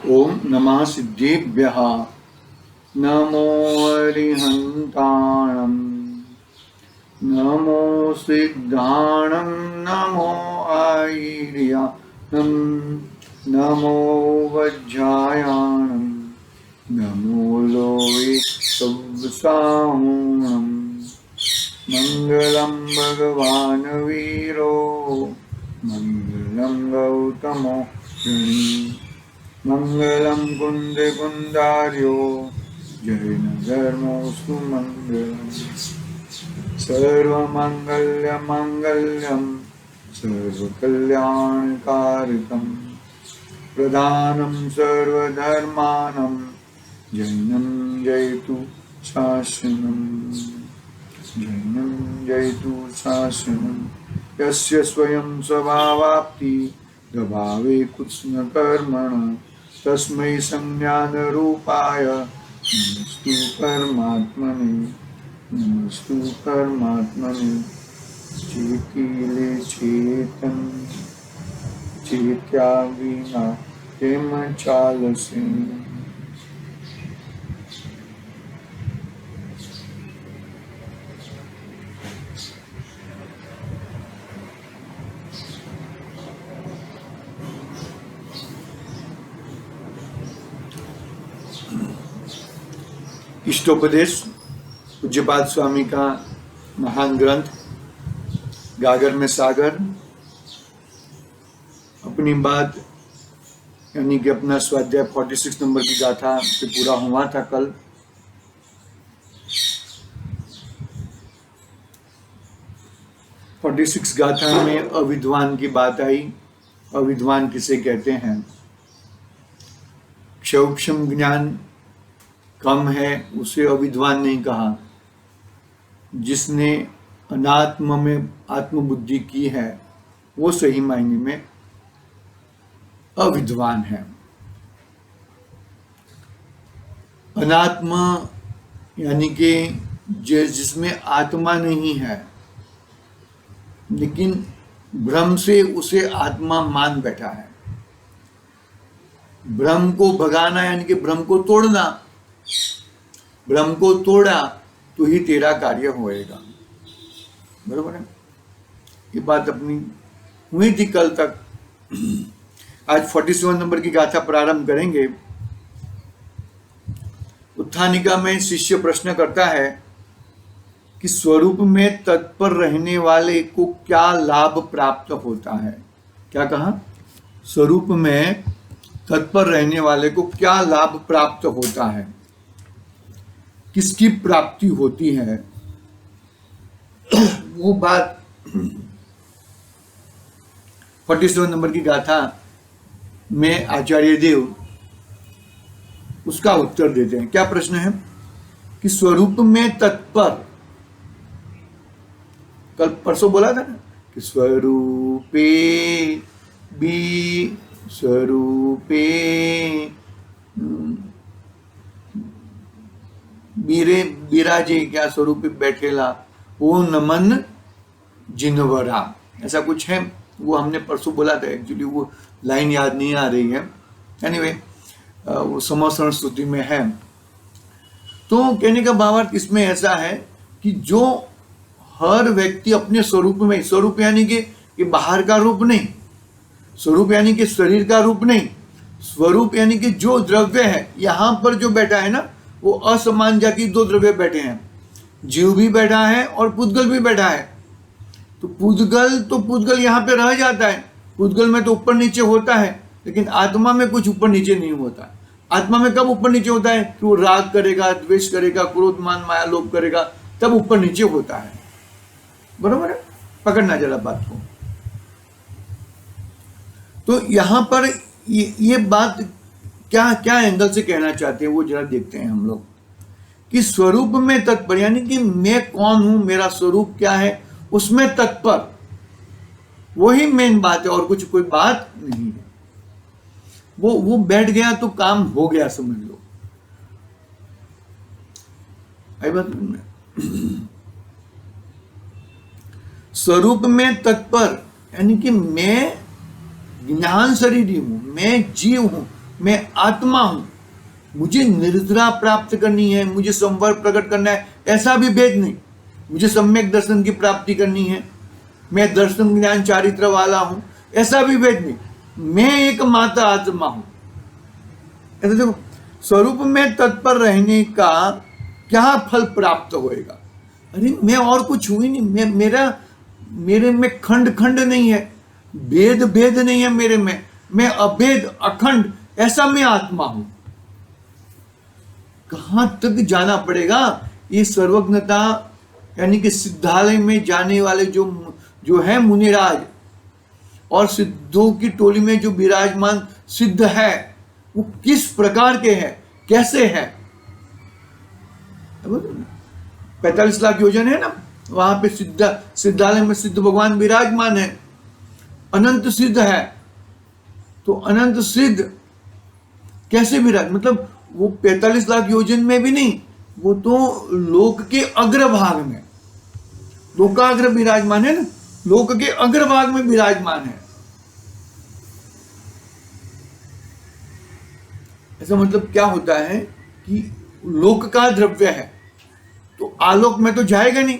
ओम नमः सिद्धेभ्यः। नमो अरिहन्ताणं। नमो सिद्धाणं। नमो आयर्याणं। नमो वज्रायाणं। नमो लोवे सव्साहूणं। मंगलम भगवान वीरो। मंगलम गौतमो ऋषि। मंगलम कुंद कुंदार्यो। जैन धर्मोस्तु मंगलम। सर्वमंगल्य मंगल्यम। सर्वकल्याणकारकम। प्रधानम सर्वधर्मानं। जैनं जयतु शासनम। जैनं जयतु शासनम। यस्य स्वयं स्वभावाप्ति दभावे कुत्स्न कर्मण। तस्मै संज्ञानरूपाय नमस्तु परमात्मने। नमस्तु परमात्मने। चेतिले चेतन चेत्या विना केम चालसे। इष्टोपदेश पूज्यपाद स्वामी का महान ग्रंथ गागर में सागर। अपनी बात यानी कि अपना स्वाध्याय 46 नंबर की गाथा से पूरा हुआ था कल। फोर्टी 46 गाथा में अविद्वान की बात आई। अविद्वान किसे कहते हैं? क्षौक्षम ज्ञान कम है उसे अविद्वान नहीं कहा। जिसने अनात्म में आत्मबुद्धि की है वो सही मायने में अविद्वान है। अनात्मा यानी कि जिसमें आत्मा नहीं है लेकिन भ्रम से उसे आत्मा मान बैठा है। भ्रम को भगाना यानी कि भ्रम को तोड़ना। भ्रम को तोड़ा तो ही तेरा कार्य होएगा। बरोबर है? ये बात अपनी हुई थी कल तक। आज 47 नंबर की गाथा प्रारंभ करेंगे। उत्थानिका में शिष्य प्रश्न करता है कि स्वरूप में तत्पर रहने वाले को क्या लाभ प्राप्त होता है। क्या कहा? स्वरूप में तत्पर रहने वाले को क्या लाभ प्राप्त होता है, किसकी प्राप्ति होती है, वो बात 47 नंबर की गाथा में आचार्य देव उसका उत्तर देते हैं। क्या प्रश्न है कि स्वरूप में तत्पर, कल परसों बोला था ना कि स्वरूपे भी स्वरूपे बीरे बिराजे, क्या स्वरूप बैठेला वो नमन जिनवरा, ऐसा कुछ है। वो हमने परसों बोला था। एक्चुअली वो लाइन याद नहीं आ रही है। एनीवे वो समसरण स्तुति में है। तो कहने का भावार्थ इसमें ऐसा है कि जो हर व्यक्ति अपने स्वरूप में, स्वरूप यानी कि बाहर का रूप नहीं, स्वरूप यानी कि शरीर का रूप नहीं, स्वरूप यानी कि जो द्रव्य है यहां पर जो बैठा है ना, वो असमान जाति दो द्रव्य बैठे हैं। जीव भी बैठा है और पुद्गल भी बैठा है। तो पुद्गल यहां पे रह जाता है। पुद्गल में तो ऊपर नीचे होता है, लेकिन आत्मा में कुछ ऊपर नीचे नहीं होता। आत्मा में कब ऊपर नीचे होता है कि वो राग करेगा, द्वेष करेगा, क्रोध मान माया लोभ करेगा, तब ऊपर नीचे होता है। बरोबर है? पकड़ना जरा बात को। तो यहां पर ये बात क्या क्या एंगल से कहना चाहते हैं वो जरा देखते हैं हम लोग। कि स्वरूप में तत्पर यानी कि मैं कौन हूं, मेरा स्वरूप क्या है, उसमें तत्पर, वही मेन बात है और कुछ कोई बात नहीं है। वो बैठ गया तो काम हो गया, समझ लो। आई बात में? स्वरूप में तत्पर यानी कि मैं ज्ञान शरीरी हूं, मैं जीव हूं, मैं आत्मा हूं, मुझे निर्जरा प्राप्त करनी है, मुझे संवर्ग प्रकट करना है, ऐसा भी भेद नहीं। मुझे सम्यक दर्शन की प्राप्ति करनी है, मैं दर्शन ज्ञान चारित्र वाला हूं, ऐसा भी भेद नहीं। मैं एक माता आत्मा हूं। ऐसे देखो, स्वरूप में तत्पर रहने का क्या फल प्राप्त होएगा? अरे मैं और कुछ हुई नहीं, मेरे में खंड खंड नहीं है, भेद भेद नहीं है मेरे में, मैं अभेद अखंड, ऐसा मैं आत्मा हूं। कहां तक जाना पड़ेगा? ये सर्वज्ञता यानी कि सिद्धालय में जाने वाले जो है मुनिराज और सिद्धों की टोली में जो विराजमान सिद्ध है, वो किस प्रकार के हैं, कैसे हैं? 45 लाख योजन है ना, वहां पे सिद्धालय में सिद्ध भगवान विराजमान है, अनंत सिद्ध है। तो अनंत सिद्ध कैसे विराज, मतलब वो 45 लाख योजन में भी नहीं, वो तो लोक के अग्रभाग में, लोकाग्र विराजमान है ना, लोक के अग्रभाग में विराजमान है। ऐसा मतलब क्या होता है कि लोक का द्रव्य है तो आलोक में तो जाएगा नहीं,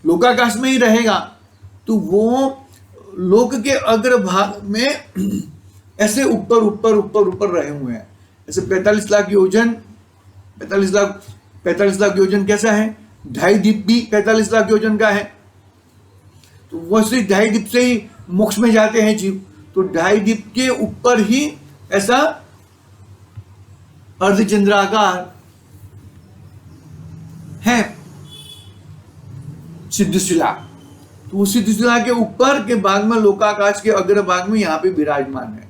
लोकाकाश में ही रहेगा। तो वो लोक के अग्रभाग में ऐसे ऊपर ऊपर ऊपर ऊपर रहे हुए हैं। ऐसे 45 लाख योजन, 45 लाख योजन कैसा है? 2.5 दीप भी 45 लाख योजन का है। तो वो सिर्फ 2.5 दीप से ही मोक्ष में जाते हैं जीव। तो 2.5 दीप के ऊपर ही ऐसा अर्धचंद्राकार है सिद्धशिला। तो उस सिद्धशिला के ऊपर के भाग में, लोकाकाश के अग्र भाग में यहां पे विराजमान है।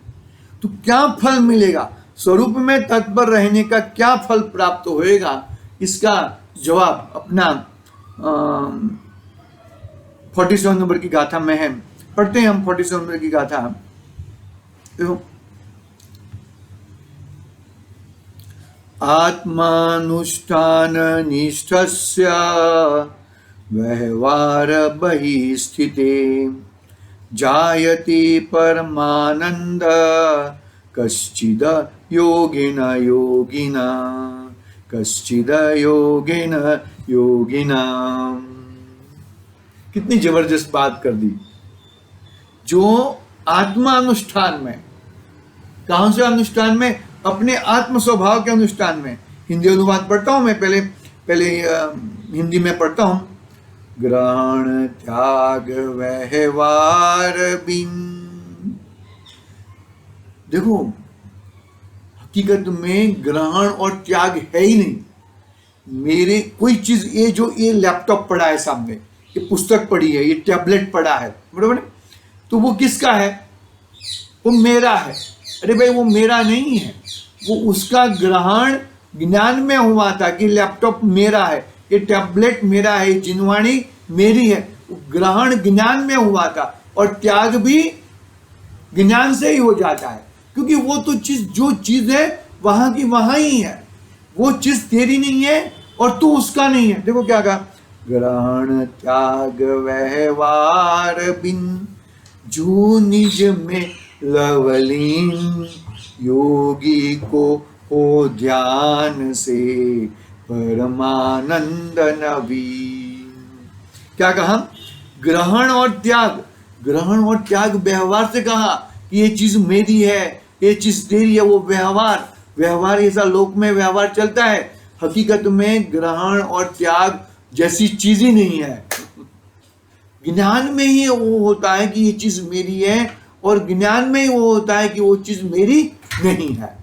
तो क्या फल मिलेगा? स्वरूप में तत्पर रहने का क्या फल प्राप्त होएगा? इसका जवाब अपना 47 नंबर की गाथा में है। पढ़ते हैं हम 47 नंबर की गाथा। आत्मानुष्ठान निष्ठस्य व्यवहार बहिस्थिते जायते परमानंद कश्चिद योगिना योगिना। कितनी जबरदस्त बात कर दी। जो आत्मा अनुष्ठान में, कहां से अनुष्ठान में? अपने आत्म स्वभाव के अनुष्ठान में। हिंदी अनुवाद पढ़ता हूं मैं, पहले हिंदी में पढ़ता हूं। ग्रहण त्याग व्यवहार बिन। देखो, हकीकत में ग्रहण और त्याग है ही नहीं। मेरे कोई चीज, ये लैपटॉप पड़ा है सामने, ये पुस्तक पड़ी है, ये टैबलेट पड़ा है, बराबर है? तो वो किसका है? वो मेरा है। अरे भाई, वो मेरा नहीं है, वो उसका ग्रहण ज्ञान में हुआ था कि लैपटॉप मेरा है, ये टैबलेट मेरा है, जिनवाणी मेरी है। ग्रहण ज्ञान में हुआ था और त्याग भी ज्ञान से ही हो जाता है, क्योंकि वो तो जो चीज है वहां की वहां ही है। वो चीज तेरी नहीं है और तू उसका नहीं है। देखो क्या कहा, ग्रहण त्याग व्यवहार बिन जो निज में लवलीन योगी को हो ध्यान से परमानंद नवीन। क्या कहा? ग्रहण और त्याग व्यवहार से कहा कि ये चीज मेरी है, ये चीज तेरी है। वो व्यवहार ऐसा लोक में व्यवहार चलता है। हकीकत में ग्रहण और त्याग जैसी चीज ही नहीं है। ज्ञान में ही वो होता है कि ये चीज मेरी है और ज्ञान में ही वो होता है कि वो चीज मेरी नहीं है।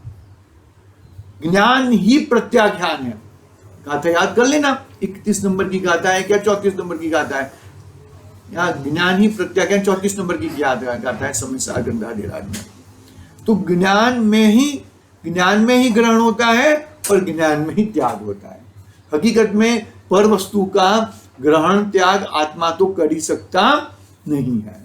ज्ञान ही प्रत्याख्यान है। गाथा याद कर लेना, 31 नंबर की गाथा है क्या 34 नंबर की गाथा है? यहाँ ज्ञान ही प्रत्याख्यान 34 नंबर की गाथा है समय सार गंधाधिराज में। तो ज्ञान में ही ग्रहण होता है और ज्ञान में ही त्याग होता है। हकीकत में पर वस्तु का ग्रहण त्याग आत्मा तो कर ही सकता नहीं है।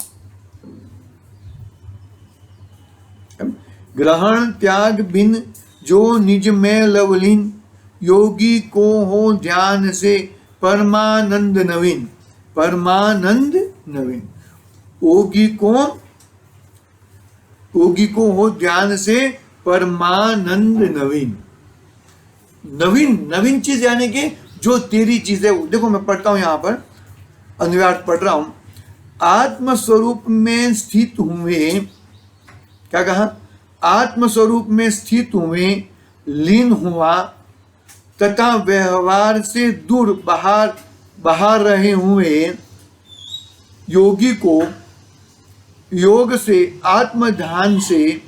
ग्रहण त्याग बिन जो निज में लवलीन योगी को हो ध्यान से परमानंद नवीन। योगी को हो ध्यान से परमानंद नवीन। नवीन नवीन चीज यानी कि जो तेरी चीज है। देखो मैं पढ़ता हूं यहां पर, अनुवाद पढ़ रहा हूं। आत्मस्वरूप में स्थित हुए, क्या कहा? आत्मस्वरूप में स्थित हुए, लीन हुआ तथा व्यवहार से दूर बाहर रहे हुए योगी को योग से, आत्म ध्यान से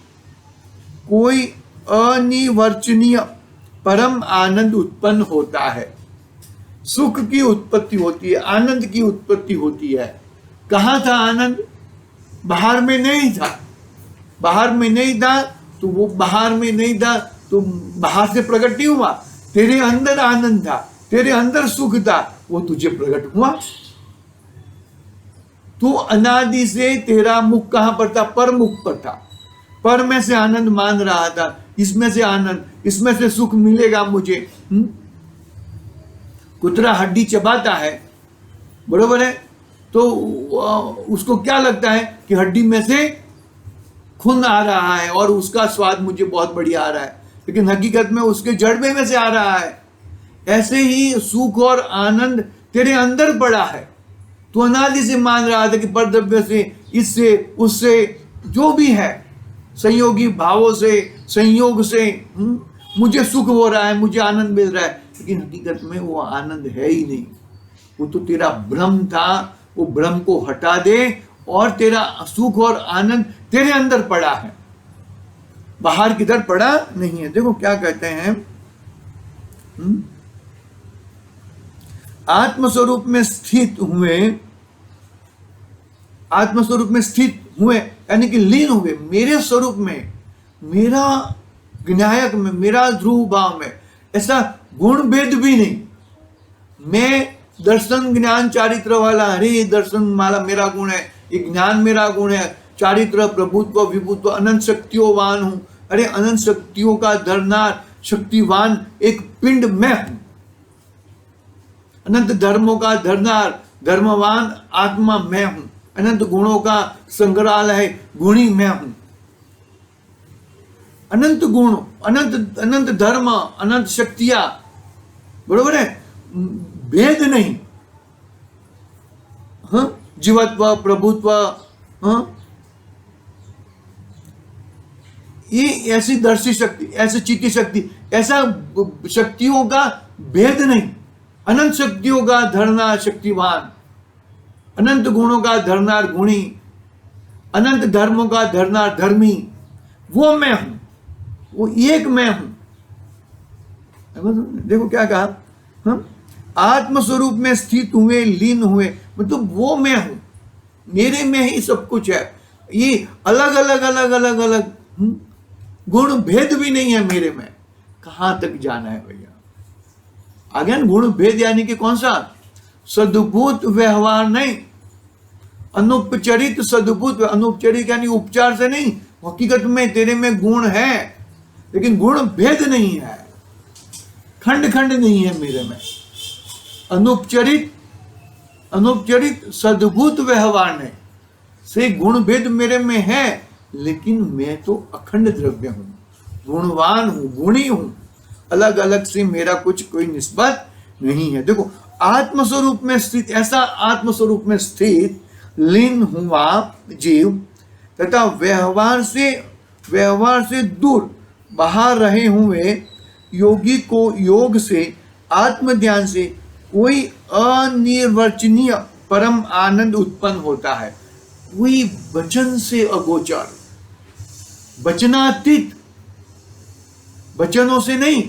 कोई अनिर्वचनीय परम आनंद उत्पन्न होता है। सुख की उत्पत्ति होती है, आनंद की उत्पत्ति होती है। कहाँ था आनंद? बाहर में नहीं था। बाहर में नहीं था तो वो बाहर में नहीं था तो बाहर से प्रकट नहीं हुआ। तेरे अंदर आनंद था, तेरे अंदर सुख था, वो तुझे प्रकट हुआ। तू अनादि से तेरा मुख कहां पर था? पर मुख पर था। पर में से आनंद मान रहा था, इसमें से आनंद, इसमें से सुख मिलेगा मुझे। कुतरा हड्डी चबाता है, बरोबर है, तो उसको क्या लगता है कि हड्डी में से खून आ रहा है और उसका स्वाद मुझे बहुत बढ़िया आ रहा है, लेकिन हकीकत में उसके जड़बे में से आ रहा है। ऐसे ही सुख और आनंद तेरे अंदर पड़ा है। तू अनादि से मान रहा था कि परद्रव्य से, इससे, उससे, जो भी है, संयोगी भावों से, संयोग से मुझे सुख हो रहा है, मुझे आनंद मिल रहा है, लेकिन हकीकत में वो आनंद है ही नहीं। वो तो तेरा भ्रम था। वो भ्रम को हटा दे और तेरा सुख और आनंद तेरे अंदर पड़ा है, बाहर किधर पड़ा नहीं है। देखो क्या कहते हैं, आत्मस्वरूप में स्थित हुए, आत्मस्वरूप में स्थित हुए यानी कि लीन हुए मेरे स्वरूप में, मेरा विनायक में, मेरा ध्रुव भाव में। ऐसा गुण भेद भी नहीं। मैं दर्शन ज्ञान चारित्र वाला, हरे दर्शन माला मेरा गुण है, ये ज्ञान मेरा गुण है, चारित्र प्रभुत्व विभुत्व अनंत शक्तियों हूं। अरे अनंत शक्तियों का धरनार शक्तिवान एक पिंड मैं हूं। अनंत धर्मों का धरनार धर्मवान आत्मा मैं हूं। अनंत गुणों का संग्रहालय गुणी मैं हूं। अनंत गुण, अनंत धर्म, अनंत शक्तियां, बरोबर है, भेद नहीं। हाँ, जीवत्व प्रभुत्व, हाँ, ये ऐसी दर्शी शक्ति, ऐसी चित्ती शक्ति, ऐसा शक्तियों का भेद नहीं। अनंत शक्तियों का धरना शक्तिवान, अनंत गुणों का धरनार गुणी, अनंत धर्मों का धरनार धर्मी, वो मैं हूं, वो एक मैं हूं। देखो क्या कहा, हम आत्मस्वरूप में स्थित हुए, लीन हुए, मतलब वो मैं हूं, मेरे में ही सब कुछ है। ये अलग अलग अलग अलग अलग गुण भेद भी नहीं है मेरे में। कहां तक जाना है भैया? आगे गुण भेद यानी कि कौन सा? सद्भूत व्यवहार नहीं, अनुपचरित सद्भूत। अनुपचरित यानी उपचार से नहीं, हकीकत में तेरे में गुण है लेकिन गुण भेद नहीं है, खंड खंड नहीं है मेरे में। अनुपचरित सद्भूत व्यवहार नहीं से गुण भेद मेरे में है, लेकिन मैं तो अखंड द्रव्य हूं, गुणवान हूं, गुणी हूं। अलग अलग से मेरा कुछ कोई निस्बत नहीं है। देखो आत्मस्वरूप में स्थित, ऐसा आत्मस्वरूप में स्थित लीन हुआ जीव तथा व्यवहार से दूर बाहर रहे हुए योगी को योग से, आत्मज्ञान से कोई अनिर्वचनीय परम आनंद उत्पन्न होता है। वही वचन से अगोचर, वचनातीत, वचनों से नहीं,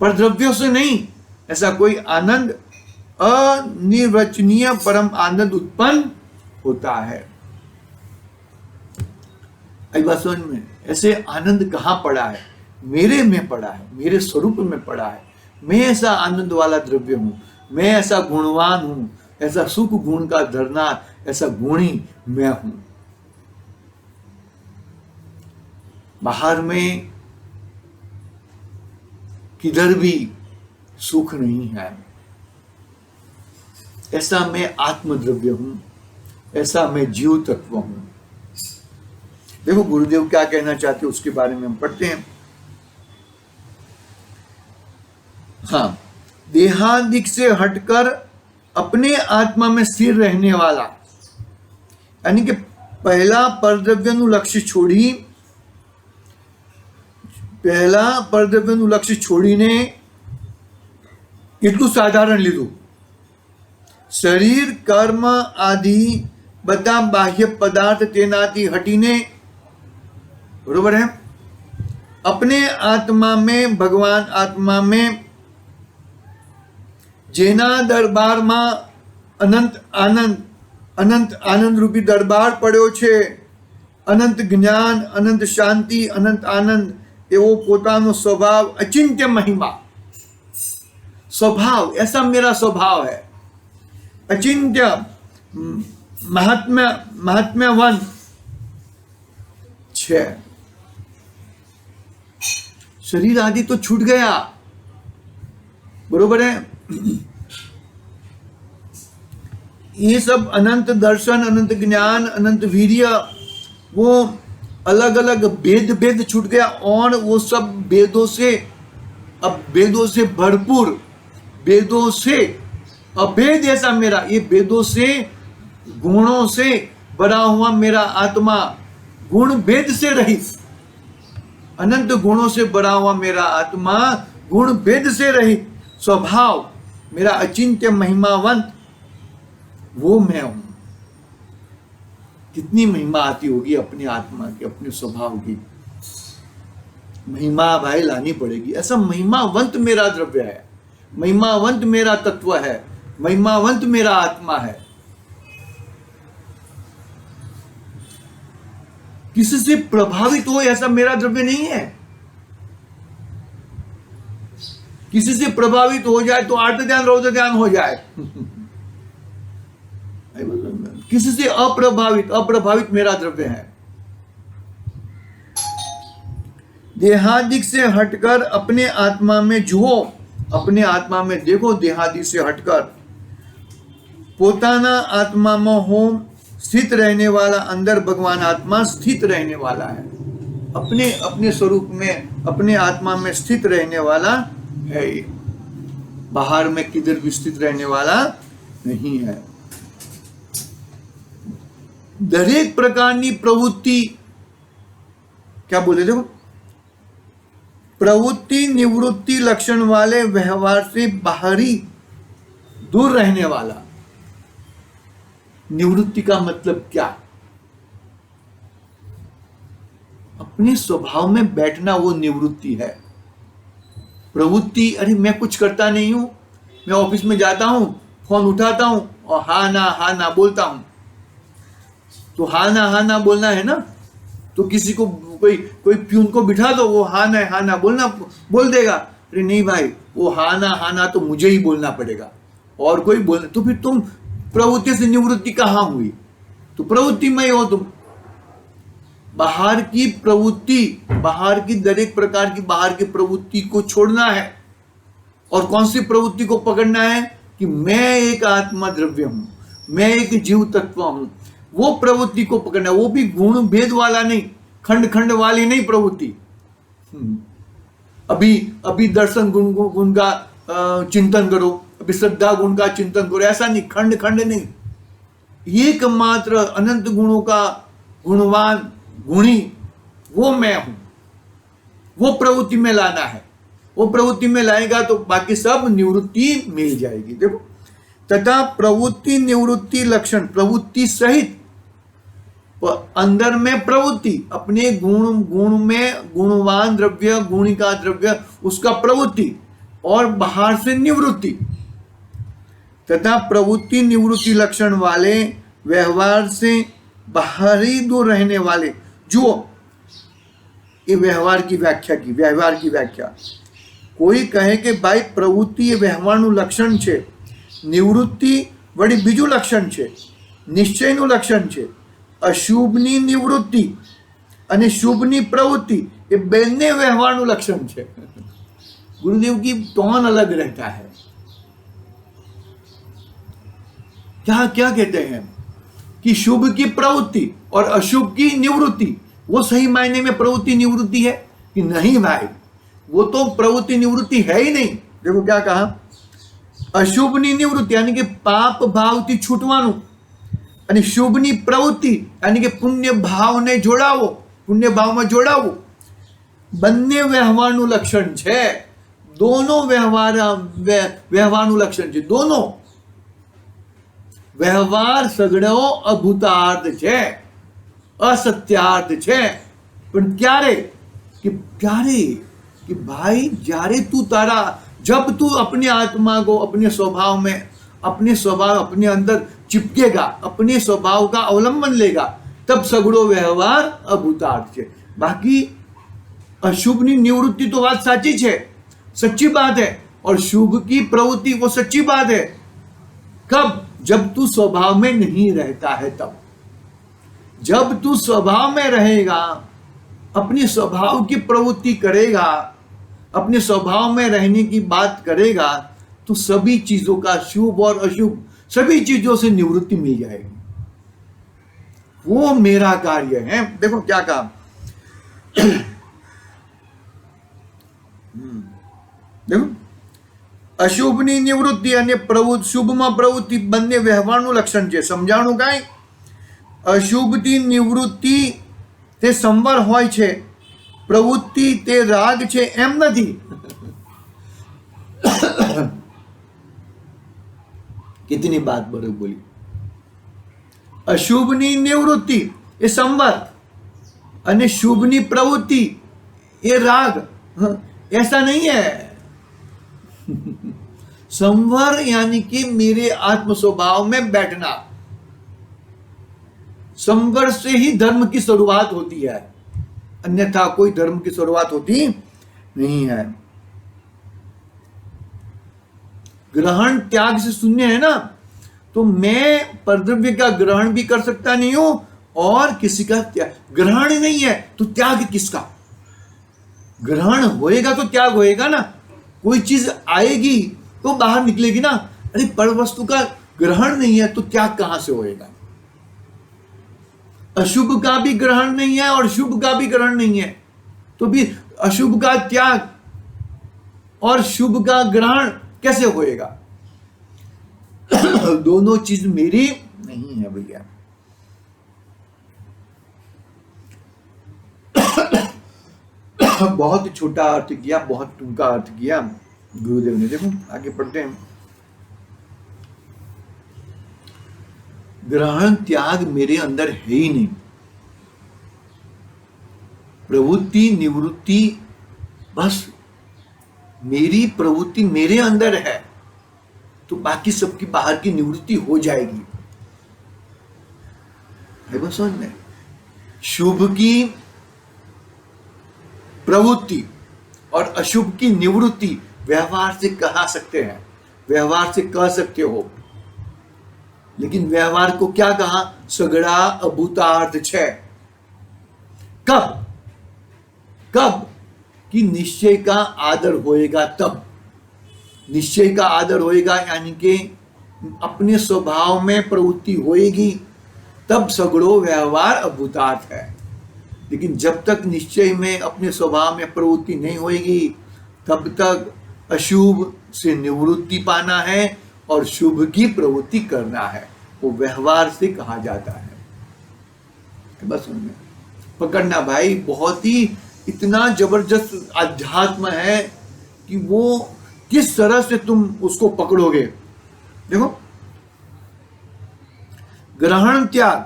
परद्रव्यों से नहीं, ऐसा कोई आनंद, अनिर्वचनीय परम आनंद उत्पन्न होता है। आई बात समझ में? ऐसे आनंद कहां पड़ा है? मेरे में पड़ा है, मेरे स्वरूप में पड़ा है। मैं ऐसा आनंद वाला द्रव्य हूं, मैं ऐसा गुणवान हूं, ऐसा सुख गुण का धरनार, ऐसा गुणी मैं हूं। बाहर में किधर भी सुख नहीं है। ऐसा मैं आत्मद्रव्य हूं, ऐसा मैं जीव तत्व हूं। देखो गुरुदेव क्या कहना चाहते हैं उसके बारे में हम पढ़ते हैं। हाँ, देहादिक से हटकर अपने आत्मा में स्थिर रहने वाला, यानी कि पहला परद्रव्यनु लक्ष्य छोड़ी, પહેલા પરદ્રવ્યનું લક્ષ્ય છોડીને કેટલું સાધારણ લીધું, શરીર કર્મ આદि બધા બાહ્ય પદાર્થ તેનાથી હટીને, बरोबर है, अपने आत्मा में, भगवान आत्मा में, જેના દરબારમાં અનંત આનંદ રૂપી દરબાર પડ્યો છે, અનંત જ્ઞાન, અનંત શાંતિ, અનંત આનંદ, એવો પોતાનો स्वभाव, अचिंत्य महिमा स्वभाव, ऐसा मेरा स्वभाव है, अचिंत्य महात्म्यवान छे। शरीर आदि तो छूट गया, बरोबर है। ये सब अनंत दर्शन, अनंत ज्ञान, अनंत वीर्य, वो अलग अलग भेद छूट गया, और वो सब भेदों से, अब भेदों से भरपूर, भेदों से अभेद ऐसा मेरा, ये भेदों से, गुणों से भरा हुआ मेरा आत्मा, गुण भेद से रहित, अनंत गुणों से भरा हुआ मेरा आत्मा, गुण भेद से रहित स्वभाव, मेरा अचिंत्य महिमावंत, वो मैं हूं। कितनी महिमा आती होगी अपनी आत्मा की, अपने स्वभाव की महिमा भाई लानी पड़ेगी। ऐसा महिमावंत मेरा द्रव्य है, महिमावंत मेरा तत्व है, महिमावंत मेरा आत्मा है। किसी से प्रभावित हो ऐसा मेरा द्रव्य नहीं है। किसी से प्रभावित हो जाए तो आर्त ध्यान रौद्र ध्यान हो जाए। किसी से अप्रभावित मेरा द्रव्य है। देहादिक से हटकर अपने आत्मा में जुओ, अपने आत्मा में देखो, देहादि से हटकर पोताना आत्मा में हो स्थित रहने वाला, अंदर भगवान आत्मा स्थित रहने वाला है, अपने स्वरूप में, अपने आत्मा में स्थित रहने वाला है। बाहर में किधर भी स्थित रहने वाला नहीं है। दरेक प्रकारनी प्रवृत्ति, क्या बोले देखो, प्रवृत्ति निवृत्ति लक्षण वाले व्यवहार से बाहरी दूर रहने वाला। निवृत्ति का मतलब क्या? अपने स्वभाव में बैठना, वो निवृत्ति है। प्रवृत्ति, अरे मैं कुछ करता नहीं हूं, मैं ऑफिस में जाता हूं, फोन उठाता हूं और हाँ ना बोलता हूं, तो हाँ ना बोलना है ना। तो किसी को कोई प्यून को बिठा दो, वो हाँ ना बोल देगा। अरे नहीं भाई, वो हाँ ना तो मुझे ही बोलना पड़ेगा, और कोई बोल, तो फिर तुम प्रवृत्ति से निवृत्ति कहाँ हुई? तो प्रवृत्ति में ही हो तुम। बाहर की प्रवृत्ति, बाहर की दरेक प्रकार की बाहर की प्रवृत्ति को छोड़ना है, और कौन सी प्रवृत्ति को पकड़ना है कि मैं एक आत्मा द्रव्य हूं, मैं एक जीव तत्व हूं। वो प्रवृत्ति को पकड़ना, वो भी गुण भेद वाला नहीं, खंड वाली नहीं प्रवृत्ति। अभी दर्शन गुण का चिंतन करो, अभी श्रद्धा गुण का चिंतन करो, ऐसा नहीं, खंड नहीं, एकमात्र अनंत गुणों का गुणवान गुणी वो मैं हूं। वो प्रवृत्ति में लाना है, वो प्रवृत्ति में लाएगा तो बाकी सब निवृत्ति मिल जाएगी। देखो, तथा प्रवृत्ति निवृत्ति लक्षण, प्रवृत्ति सहित अंदर में प्रवृत्ति, अपने गुण में गुणवान द्रव्य, गुणिका द्रव्य, उसका प्रवृत्ति, और बाहर से निवृत्ति, तथा प्रवृत्ति निवृत्ति लक्षण वाले व्यवहार से बाहरी दूर रहने वाले। जो ये व्यवहार की व्याख्या, कोई कहे कि भाई प्रवृत्ति ये व्यवहारનું લક્ષણ છે, નિવૃત્તિ વળી બીજું લક્ષણ છે, નિશ્ચયનું લક્ષણ છે। અશુભની નિવૃત્તિ અને શુભની પ્રવૃત્તિ એ બંને વ્યવહારનું લક્ષણ છે। गुरुदेव की टोन अलग रहता है। क्या कहते हैं कि शुभ की प्रवृत्ति और अशुभ की निवृत्ति, वो सही मायने में प्रवृत्ति निवृत्ति है कि नहीं भाई, वो तो प्रवृत्ति निवृत्ति है ही नहीं। देखो क्या कहा, अशुभनी निवृत्ति यानी कि पाप भावથી છૂટવાનું અને શુભની પ્રવૃત્તિ यानी कि પુણ્ય ભાવને જોડાવો, પુણ્ય ભાવમાં જોડાવવું, બંને વ્યવહારનું લક્ષણ છે। दोनों વ્યવહારનું લક્ષણ છે। दोनों વ્યવહાર સગળો અભૂતાર્થ છે, असत्यार्थ છે। પણ ક્યારે कि भाई જ્યારે तू तारा, जब तू अपने आत्मा को अपने स्वभाव में, अपने स्वभाव अपने अंदर चिपकेगा, अपने स्वभाव का अवलंबन लेगा, तब सगड़ो व्यवहार अभूतार्थ है। बाकी अशुभनी निवृत्ति तो बात साची है, सच्ची बात है, और शुभ की प्रवृत्ति वो सच्ची बात है। कब? जब तू स्वभाव में नहीं रहता है तब। जब तू स्वभाव में रहेगा, अपने स्वभाव की प्रवृत्ति करेगा, अपने स्वभाव में रहने की बात करेगा, तो सभी चीजों का शुभ और अशुभ सभी चीजों से निवृत्ति मिल जाएगी। वो मेरा कार्य है। देखो क्या कहा, देखो अशुभनी निवृत्ति અને શુભમાં પ્રવૃત્તિ બંને વ્યવહારનું લક્ષણ છે। સમજાણું કાંઈ? અશુભથી નિવૃત્તિ તે સંવર હોય છે, પ્રવૃત્તિ તે રાગ છે એમ નથી। कितनी बात बरोबर बोली। अशुभनी निवृत्ति ये संवर અને શુભની પ્રવૃત્તિ ये राग, ऐसा नहीं है। संवर यानी कि मेरे आत्म स्वभाव में बैठना। संवर से ही धर्म की शुरुआत होती है, अन्यथा कोई धर्म की शुरुआत होती नहीं है। ग्रहण त्याग से शून्य है ना, तो मैं परद्रव्य का ग्रहण भी कर सकता नहीं हूं और किसी का त्याग। ग्रहण नहीं है तो त्याग किसका? ग्रहण होएगा तो त्याग होएगा ना। कोई चीज आएगी तो बाहर निकलेगी ना। अरे पर वस्तु का ग्रहण नहीं है तो त्याग कहां से होएगा? अशुभ का भी ग्रहण नहीं है और शुभ का भी ग्रहण नहीं है, तो भी अशुभ का त्याग और शुभ का ग्रहण कैसे होएगा? दोनों चीज मेरी नहीं है भैया। बहुत छोटा अर्थ किया, बहुत टूंका अर्थ किया गुरुदेव ने। देखो आगे पढ़ते हैं। ग्रहण त्याग मेरे अंदर है ही नहीं। प्रवृत्ति निवृत्ति बस मेरी प्रवृत्ति मेरे अंदर है, तो बाकी सबकी बाहर की निवृत्ति हो जाएगी। है बस समझ में? शुभ की प्रवृत्ति और अशुभ की निवृत्ति व्यवहार से कहा सकते हैं, व्यवहार से कह सकते हो, लेकिन व्यवहार को क्या कहा? सगड़ा अभूतार्थ छे। कब? कब कि निश्चय का आदर होएगा तब। निश्चय का आदर होएगा यानी कि अपने स्वभाव में प्रवृत्ति होएगी, तब सगड़ो व्यवहार अभूतार्थ है। लेकिन जब तक निश्चय में अपने स्वभाव में प्रवृत्ति नहीं होएगी, तब तक अशुभ से निवृत्ति पाना है और शुभ की प्रवृत्ति करना है। वो व्यवहार से कहा जाता है। बस उनमें पकड़ना भाई, बहुत ही इतना जबरदस्त अध्यात्म है कि वो किस तरह से तुम उसको पकड़ोगे। देखो ग्रहण त्याग,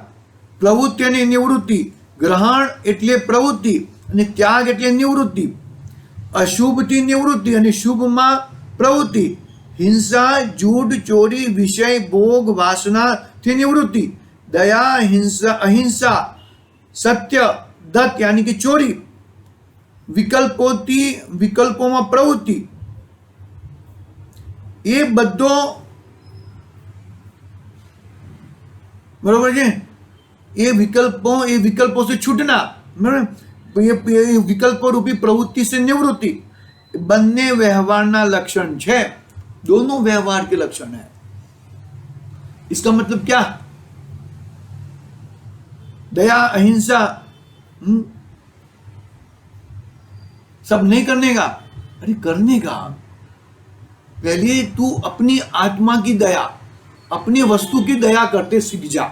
प्रवृत्ति અને નિવૃત્તિ। ગ્રહણ એટલે પ્રવૃત્તિ અને ત્યાગ એટલે નિવૃત્તિ। અશુભથી નિવૃત્તિ અને શુભમાં પ્રવૃત્તિ। हिंसा, झूठ, चोरी, विषय, भोग, वासना थी निवृत्ति। दया, हिंसा, अहिंसा, सत्य, दत्त यानी कि चोरी, विकल्पों में प्रवृत्ति। ये बधो बरोबर है। ये विकल्पों से छूटना, ये विकल्प रूपी प्रवृत्ति से निवृत्ति, बन्ने व्यवहारना लक्षण है। दोनों व्यवहार के लक्षण है। इसका मतलब क्या? दया, अहिंसा, सब नहीं करने का, अरे करने का। पहले तू अपनी आत्मा की दया, अपनी वस्तु की दया करते सीख जा।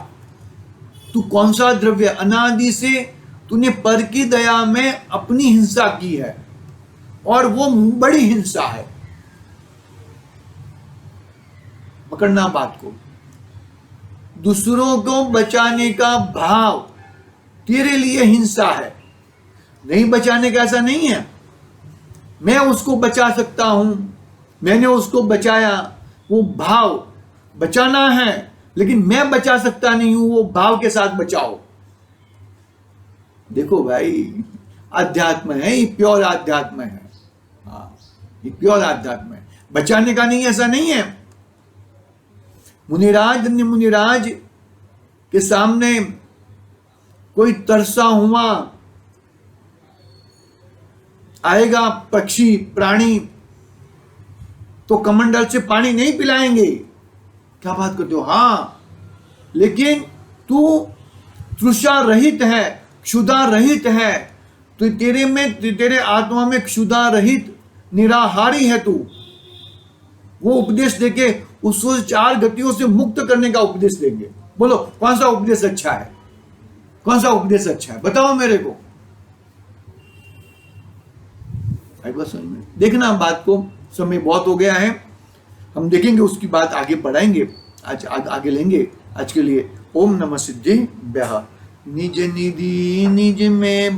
तू कौन सा द्रव्य, अनादि से तूने पर की दया में अपनी हिंसा की है, और वो बड़ी हिंसा है। पकड़ना बात को। दूसरों को बचाने का भाव तेरे लिए हिंसा है, नहीं बचाने का ऐसा नहीं है। मैं उसको बचा सकता हूं, मैंने उसको बचाया, वो भाव बचाना है, लेकिन मैं बचा सकता नहीं हूं, वो भाव के साथ बचाओ। देखो भाई, अध्यात्म है ये, प्योर अध्यात्म है। हाँ, ये प्योर अध्यात्म है, बचाने का नहीं, ऐसा नहीं है। मुनिराज ने मुनिराज के सामने कोई तरसा हुआ आएगा पक्षी प्राणी, तो कमंडल से पानी नहीं पिलाएंगे। क्या बात करते हो? हाँ, लेकिन तू तृषा रहित है, क्षुधा रहित है, तो तेरे आत्मा में क्षुधा रहित निराहारी है तू। वो उपदेश देके उसको 4 गतियों से मुक्त करने का उपदेश देंगे। बोलो कौन सा उपदेश अच्छा है? कौन सा उपदेश अच्छा है? बताओ मेरे को। समझ में देखना बात को। समय बहुत हो गया है, हम देखेंगे उसकी बात आगे बढ़ाएंगे, आज आगे लेंगे। आज के लिए ओम नमः सिद्धि। निज निधि निज में